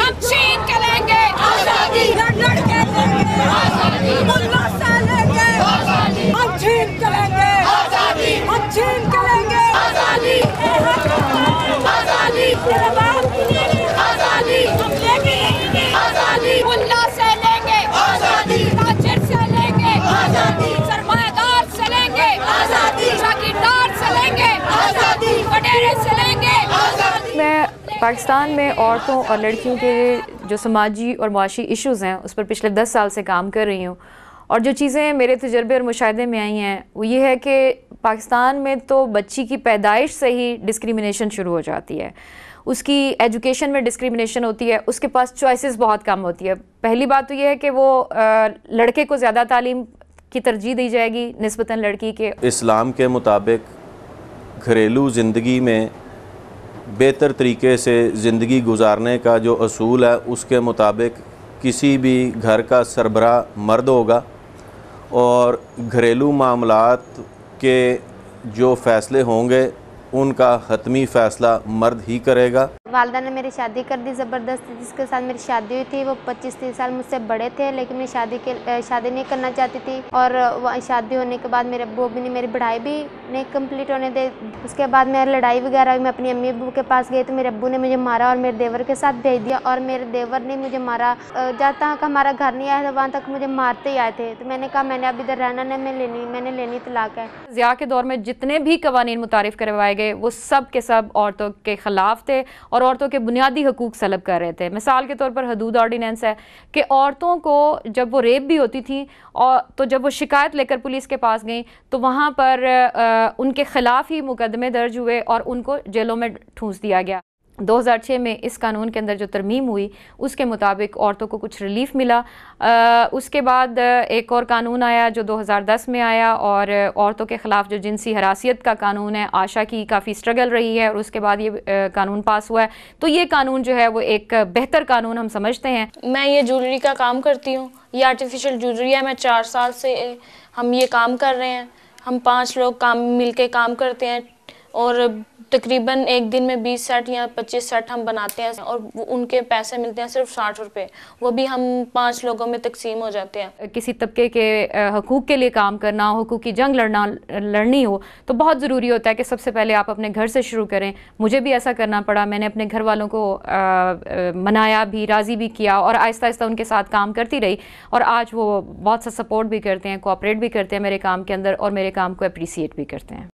हम छीन के लेंगे आजादी, लड़के लेंगे आजादी, मुल्ला से लेंगे आजादी, हम छीन के लेंगे आजादी, हम छीन के लेंगे आजादी, आजादी, आजादी, हम लेंगे आजादी, मुल्ला से लेंगे आजादी, ताजिर से लेंगे आजादी, सरमायादार से लेंगे आजादी, जागीरदार से लेंगे आजादी, वडेरे से लेंगे आजादी। मैं पाकिस्तान में औरतों और लड़कियों के जो समाजी और मुआशी इश्यूज़ हैं उस पर पिछले 10 साल से काम कर रही हूँ, और जो चीज़ें मेरे तजर्बे और मुशाहिदे में आई हैं वो ये है कि पाकिस्तान में तो बच्ची की पैदाइश से ही डिस्क्रिमिनेशन शुरू हो जाती है, उसकी एजुकेशन में डिस्क्रिमिनेशन होती है, उसके पास चॉइसेस बहुत कम होती है। पहली बात तो ये है कि वो लड़के को ज़्यादा तालीम की तरजीह दी जाएगी निस्बतन लड़की के। इस्लाम के मुताबिक घरेलू ज़िंदगी में बेहतर तरीके से ज़िंदगी गुजारने का जो असूल है उसके मुताबिक किसी भी घर का सरबरा मर्द होगा और घरेलू मामलात के जो फ़ैसले होंगे उनका हतमी फ़ैसला मर्द ही करेगा। वालदा ने मेरी शादी कर दी ज़बरदस्ती, जिसके साथ मेरी शादी हुई थी वो 25-30 साल मुझसे बड़े थे, लेकिन मैं शादी नहीं करना चाहती थी। और शादी होने के बाद मेरे अब्बू भी नहीं, मेरी पढ़ाई भी नहीं कंप्लीट होने दे। उसके बाद मेरी लड़ाई वगैरह हुई, मैं अपनी अम्मी अब्बू के पास गई तो मेरे अब्बू ने मुझे मारा और मेरे देवर के साथ भेज दिया, और मेरे देवर ने मुझे मारा। जहाँ तक हमारा घर नहीं आया था वहाँ तक मुझे मारते ही आए थे। तो मैंने कहा मैंने अब इधर रहना नहीं, मैंने लेनी तलाक है। ज़िया के दौर में जितने भी कवानीन मुतारिफ करवाए गए वो सब के सब औरतों के ख़िलाफ़ थे और औरतों के बुनियादी हकूक़ सलब कर रहे थे। मिसाल के तौर पर हदूद ऑर्डिनेंस है कि औरतों को जब वो रेप भी होती थी और तो जब वो शिकायत लेकर पुलिस के पास गई तो वहाँ पर उनके ख़िलाफ़ ही मुकदमे दर्ज हुए और उनको जेलों में ठूंस दिया गया। 2006 में इस कानून के अंदर जो तरमीम हुई उसके मुताबिक औरतों को कुछ रिलीफ मिला। उसके बाद एक और कानून आया जो 2010 में आया, और औरतों के ख़िलाफ़ जो जिनसी हरासियत का कानून है, आशा की काफ़ी स्ट्रगल रही है और उसके बाद ये कानून पास हुआ है। तो ये कानून जो है वो एक बेहतर कानून हम समझते हैं। मैं ये ज्वेलरी का काम करती हूँ, ये आर्टिफिशियल ज्वेलरी है। मैं 4 साल से हम ये काम कर रहे हैं। हम 5 लोग मिल के काम करते हैं और तकरीबन एक दिन में 20 सेट या 25 सेट हम बनाते हैं और उनके पैसे मिलते हैं सिर्फ 60 रुपये। वो भी हम 5 लोगों में तकसीम हो जाते हैं। किसी तबके के हकूक़ के लिए काम करना, हकूक़ की जंग लड़नी हो तो बहुत ज़रूरी होता है कि सबसे पहले आप अपने घर से शुरू करें। मुझे भी ऐसा करना पड़ा। मैंने अपने घर वालों को मनाया भी, राज़ी भी किया और आहिस्ता आहिस्ता उनके साथ काम करती रही, और आज वो बहुत सा सपोर्ट भी करते हैं, कोऑपरेट भी करते हैं मेरे काम के अंदर और मेरे काम को अप्रिसिएट भी करते हैं।